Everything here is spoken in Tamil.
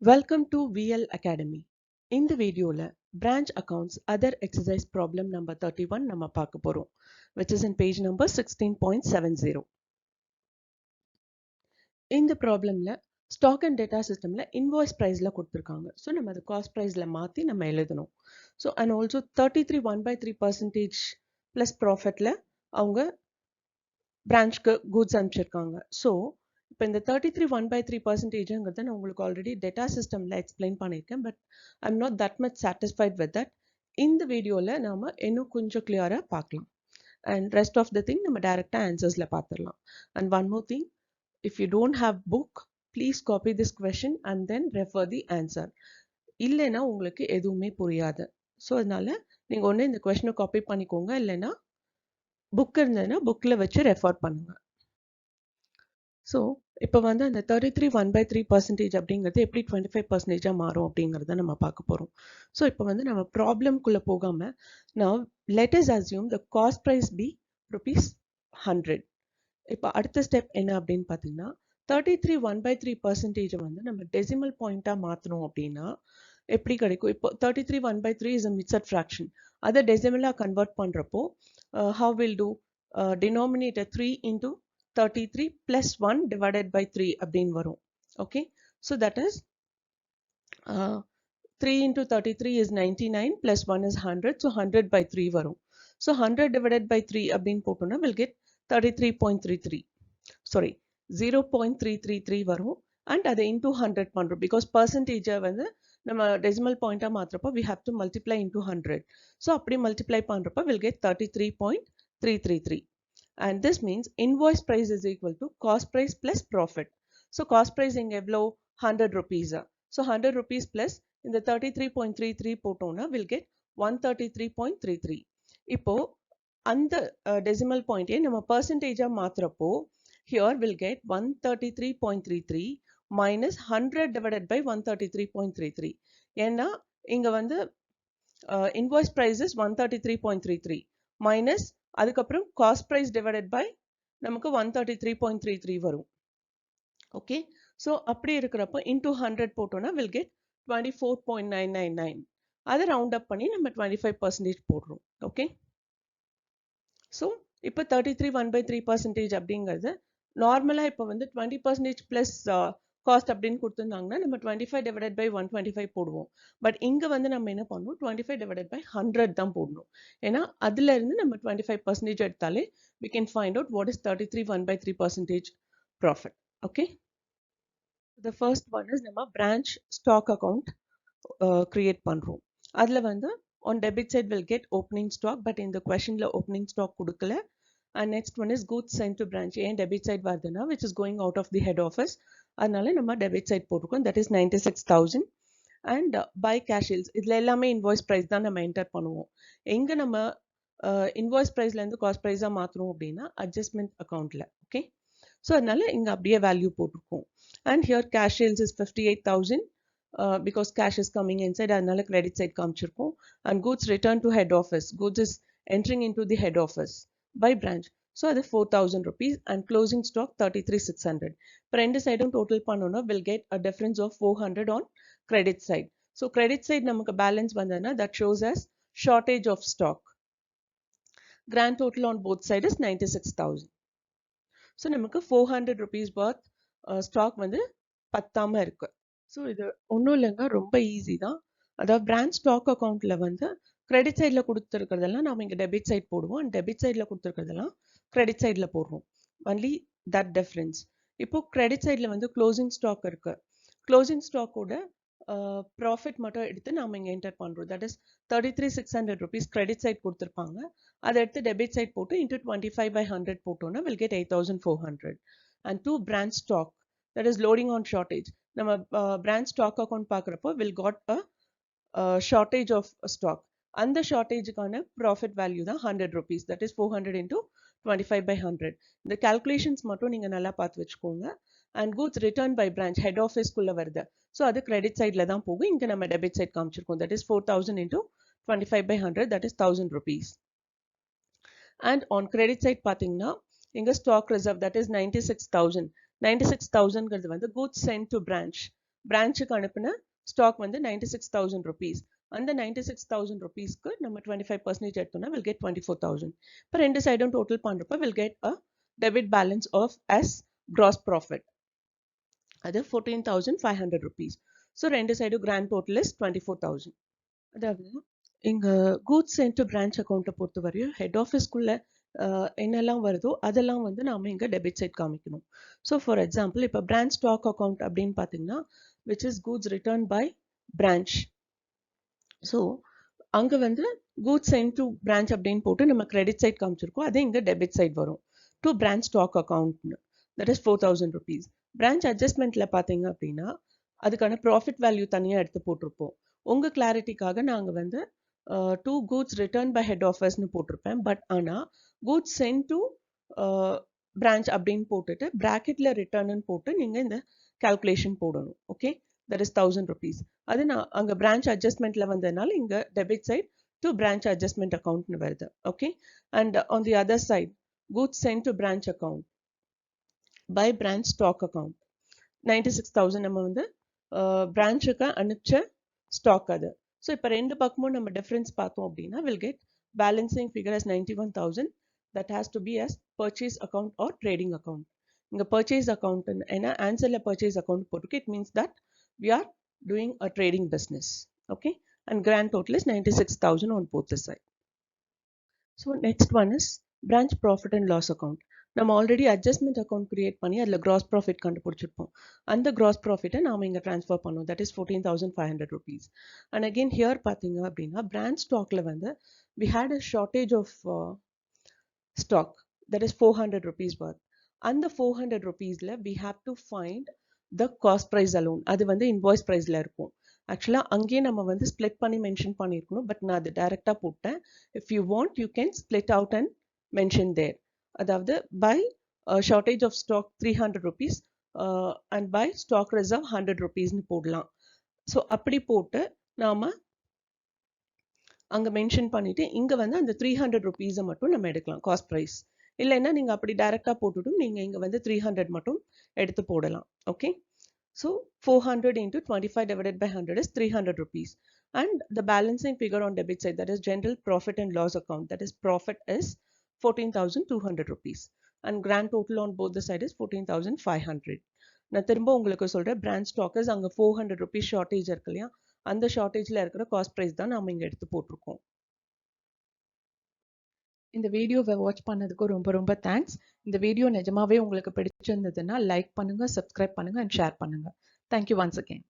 Welcome to VL Academy. In the video, branch accounts other exercise problem number 31 நம்ம பார்க்க போறோம், which is in page number 16.70. இந்த ப்ராப்ளம்ல ஸ்டாக் அண்ட் டேட்டா சிஸ்டம்ல இன்வாய்ஸ் பிரைஸ்ல கொடுத்துருக்காங்க. ஸோ நம்ம அது காஸ்ட் பிரைஸ்ல மாற்றி நம்ம எழுதணும். ஸோ அண்ட் ஆல்சோ 33 1/3% ப்ளஸ் ப்ராஃபிட்ல அவங்க பிரான்ச்க்கு கூட்ஸ் அனுப்பிச்சிருக்காங்க. ஸோ இப்போ இந்த 33 1/3%ங்கிறத நான் உங்களுக்கு ஆல்ரெடி டேட்டா சிஸ்டம்ல எக்ஸ்பிளைன் பண்ணியிருக்கேன். But I'm not that much satisfied with that. இந்த வீடியோவில் நாம் இன்னும் கொஞ்சம் கிளியராக பார்க்கலாம். And rest of the thing நம்ம டைரெக்டாக ஆன்சர்ஸில் பார்த்துடலாம். And one more thing, if you don't have book, please copy this question and then refer the answer. இல்லைன்னா உங்களுக்கு எதுவுமே புரியாது. ஸோ அதனால நீங்கள் ஒன்று இந்த கொஸ்டினை காப்பி பண்ணிக்கோங்க, இல்லைன்னா புக் இருந்ததுன்னா புக்கில் வச்சு ரெஃபர் பண்ணுங்க. ஸோ இப்போ வந்து அந்த 33 1/3% அப்படிங்கிறது எப்படி 25% மாறும் அப்படிங்கிறத நம்ம பார்க்க போகிறோம். ஸோ இப்போ வந்து நம்ம ப்ராப்ளம்குள்ளே போகாமல் நான் let us assume the cost price be ₹100. இப்போ அடுத்த ஸ்டெப் என்ன அப்படின்னு பார்த்தீங்கன்னா 33 1/3% வந்து நம்ம டெசிமல் பாயிண்டாக மாற்றணும் அப்படின்னா எப்படி கிடைக்கும்? இப்போ 33 1/3 is a mixed fraction. அதை டெசிமலாக கன்வெர்ட் பண்ணுறப்போ how will do denominator 3 into 33 plus 1 divided by 3 அப்படின்னு வரும். Okay, so that is 3 into 33 is 99 plus 1 is 100, so 100 by 3 வரும். So 100 divided by 3 அப்படின்னு போட்டோம்னா will get 33.33, sorry 0.333 வரும். அண்ட் அதை into 100 பண்ணுறோம், பிகாஸ் பர்சன்டேஜை வந்து நம்ம டெசிமல் பாயிண்டாக மாற்றுறப்போ we have to multiply into 100. So அப்படி மல்டிப்ளை பண்ணுறப்போ will get 33.333. and this means invoice price is equal to cost price plus profit. So cost price இங்க எவ்வளோ 100 rupees. So 100 rupees plus இந்த 33.33 போட்டோம்னா will get 133.33. இப்போ அந்த டெசிமல் பாயிண்டே நம்ம பர்சன்டேஜா மாத்துறப்போ here will get 133.33 minus 100 divided by 133.33. ஏன்னா இங்க வந்து invoice price is 133.33 minus அதுக்கப்புறம் காஸ்ட் ப்ரைஸ் டிவைடட் பை நமக்கு 133.33 வரும். ஓகே, ஸோ அப்படி இருக்கிறப்போ இன்டூ 100 போட்டோம்னா வில் கெட் 24.999. அதை ரவுண்ட் அப் பண்ணி நம்ம 25% போடுறோம். ஓகே, ஸோ இப்போ 33 1/3% அப்படிங்கிறது நார்மலாக இப்போ வந்து 20% ப்ளஸ் காஸ்ட் அப்படின்னு கொடுத்துருந்தாங்கன்னா நம்ம 25 டிவைடட் பை 125 போடுவோம். பட் இங்கே வந்து நம்ம என்ன பண்ணணும், 25 டிவைடட் பை 100 தான் போடணும். ஏன்னா அதுல இருந்து நம்ம 25% எடுத்தாலே we can find out what is 33 1/3% profit. Okay, the first one is நம்ம branch stock account create பண்றோம். அதுல வந்து on debit side will get opening stock, but in the questionல opening stock கொடுக்கல. and next one is goods sent to branch. ஏன் debit side வருதுன்னா which is going out of the head office, அதனால நம்ம debit side போட்டுருக்கோம், that is 96,000. and buy cash sales, இதுல எல்லாமே invoice price தான் நம்ம enter பண்ணுவோம். எங்க நம்ம invoice priceல இருந்து cost price மாத்துறோம் அப்படின்னா adjustment accountல. okay, so அதனால இங்க அப்படியே value போட்டுருக்கோம். and here cash sales is 58,000 because cash is coming inside, அதனால credit side காமிச்சிருக்கோம். and goods return to head office, goods is entering into the head office by branch, so அது 4,000 rupees. and closing stock 33,600. இப்போ ரெண்டு சைடும் டோட்டல் பண்ணோம்னா will get a difference of 400 on credit side. so credit side நமக்கு balance வந்ததுன்னா that shows as shortage of stock. grand total on both sides is 96,000. so நமக்கு 400 rupees worth stock வந்து பத்தாம இருக்கு. ஸோ இது ஒன்றும் இல்லைங்க, ரொம்ப ஈஸி தான். அதாவது பிரான்ச் ஸ்டாக் அக்கௌண்ட்ல வந்து கிரெடிட் சைடில் கொடுத்துருக்கிறதெல்லாம் நம்ம இங்கே டெபிட் சைட் போடுவோம், அண்ட் டெபிட் சைடில் கொடுத்துருக்கிறதெல்லாம் கிரெடிட் சைடில் போடுறோம். Only that difference. இப்போ கிரெடிட் சைடில் வந்து க்ளோசிங் ஸ்டாக் இருக்கு, க்ளோசிங் ஸ்டாக்கோட ப்ராஃபிட் மட்டும் எடுத்து நம்ம இங்கே என்டர் பண்ணுறோம். That is 33,600 rupees credit side கொடுத்துருப்பாங்க, அதை எடுத்து டெபிட் சைட் போட்டு இன்டூ 25/100 போட்டோம்னா will get 8,400. And to branch stock, that is loading on shortage. நம்ம branch stock account பார்க்குறப்போ will got a shortage of stock. அந்த ஷார்ட்டேஜுக்கான ப்ராஃபிட் வேல்யூ தான் 100 rupees, that is 400 into 25/100. இந்த calculations மட்டும் நீங்கள் நல்லா பார்த்து வச்சுக்கோங்க. and goods returned by branch head office குள்ள வருது, ஸோ அது கிரெடிட் சைடில் தான் போகும். இங்கே நம்ம debit side காமிச்சிருக்கோம், that is 4,000 into 25/100, that is 1,000 rupees. and on credit side பார்த்தீங்கன்னா இங்கே stock reserve, that is 96,000. 96,000ங்கிறது வந்து goods sent to branch, பிரான்ச்சுக்கு அனுப்பின ஸ்டாக் வந்து 96,000 rupees. அந்த 96,000 rupeesக்கு நம்ம 25% எடுத்தோம்னா will get 24,000. இப்போ ரெண்டு சைடும் டோட்டல் பண்றப்ப will get a debit balance of as gross profit. அது 14,500 rupees. So ரெண்டு சைடும் grand total is 24,000. அதாவது இங்க கூட்ஸ் சென்ட் டு பிரான்ச் அக்கௌண்ட்டை பொறுத்த வரையும் ஹெட் ஆஃபீஸ்க்குள்ள என்னெல்லாம் வருதோ அதெல்லாம் வந்து நாம இங்க டெபிட் சைட் காமிக்கணும். ஸோ ஃபார் எக்ஸாம்பிள் இப்போ பிரான்ச் ஸ்டாக் அக்கௌண்ட் அப்படின்னு பார்த்தீங்கன்னா which is goods return by branch. So அங்க வந்து கூட்ஸ் சென்ட் டு பிரான்ச் அப்படின்னு போட்டு நம்ம கிரெடிட் சைட் காமிச்சிருக்கோம். அதே இங்க டெபிட் சைட் வரும் டு பிரான்ச் ஸ்டாக் அக்கௌண்ட்னு. That is 4,000 rupees. பிரான்ச் அட்ஜஸ்ட்மெண்ட்ல பார்த்தீங்க அப்படின்னா அதுக்கான ப்ராஃபிட் வேல்யூ தனியாக எடுத்து போட்டிருப்போம். உங்க கிளாரிட்டிக்காக நாங்கள் வந்து to goods return by head ஆஃபர்ஸ்னு போட்டிருப்பேன். பட் ஆனால் கூட்ஸ் சென்ட் டு பிரான்ச் அப்படின்னு போட்டுட்டு பிராக்கெட்ல ரிட்டர்ன்னு போட்டு நீங்கள் இந்த கால்குலேஷன் போடணும். Okay, that is 1,000 rupees. அது நான் அங்கே பிரான்ச் அட்ஜஸ்ட்மெண்ட்ல வந்ததுனால இங்கே debit side to branch adjustment அக்கௌண்ட்னு வருது. Okay, and on the other side goods sent to branch account by branch stock account 96,000 நம்ம வந்து பிரான்ச்சுக்கு அனுப்பிச்ச ஸ்டாக் அது. ஸோ இப்போ ரெண்டு பக்கமும் நம்ம டிஃபரன்ஸ் பார்த்தோம் அப்படின்னா will get balancing figure as 91,000 that has to be as purchase account or trading account. இங்கே பர்ச்சேஸ் அக்கௌண்ட் ஏன்னா ஆன்சரில் பர்ச்சேஸ் அக்கௌண்ட் போட்டுருக்கு. It means that we are doing a trading business. Okay, and grand total is 96,000 on both the side. So next one is branch profit and loss account. நம்ம ஆல்ரெடி அட்ஜஸ்ட்மெண்ட் அக்கௌண்ட் கிரியேட் பண்ணி அதில் கிராஸ் ப்ராஃபிட் கண்டுபிடிச்சிருப்போம். அந்த கிராஸ் ப்ராஃபிட்டை நாம் இங்கே ட்ரான்ஸ்ஃபர் பண்ணோம். That is 14,500 rupees. And again here பார்த்தீங்க அப்படின்னா பிரான்ச் ஸ்டாக்ல வந்து we had a shortage of stock that is 400 rupees worth. அந்த 400 rupeesல we have to find the cost price alone. அது வந்து இன்வாய்ஸ் ப்ரைஸில் இருக்கும். ஆக்சுவலாக அங்கேயே நம்ம வந்து ஸ்ப்ளிட் பண்ணி மென்ஷன் பண்ணியிருக்கணும். பட் நான் அது டைரெக்டாக போட்டேன். If you want you can split out and mention there. அதாவது by shortage of stock 300 rupees and by stock reserve 100 rupeesனு போடலாம். ஸோ அப்படி போட்டு நாம அங்கே மென்ஷன் பண்ணிட்டு இங்கே வந்து அந்த 300 rupeesஸை மட்டும் நம்ம எடுக்கலாம் காஸ்ட் ப்ரைஸ். இல்லைன்னா நீங்கள் அப்படி டைரெக்டாக போட்டுட்டும் நீங்கள் இங்கே வந்து 300 மட்டும் எடுத்து போடலாம். Okay, so 400 into 25 divided by 100 is 300 rupees. And the balancing figure on debit side, that is general profit and loss account, that is profit is 14,200 rupees. And grand total on both the side is 14,500. நான் திரும்ப உங்களுக்கு சொல்கிறேன், பிரான்ச் ஸ்டாக்கர்ஸ் அங்கே 400 rupees ஷார்ட்டேஜ் இருக்கு இல்லையா, அந்த ஷார்ட்டேஜில் இருக்கிற காஸ்ட் ப்ரைஸ் தான் நம்ம இங்கே எடுத்து போட்டிருக்கோம். இந்த வீடியோவை வாட்ச் பண்ணதுக்கு ரொம்ப ரொம்ப தேங்க்ஸ். இந்த வீடியோ நிஜமாவே உங்களுக்கு பிடிச்சிருந்ததுன்னா லைக் பண்ணுங்க, சப்ஸ்கிரைப் பண்ணுங்க அண்ட் ஷேர் பண்ணுங்க. Thank you once again.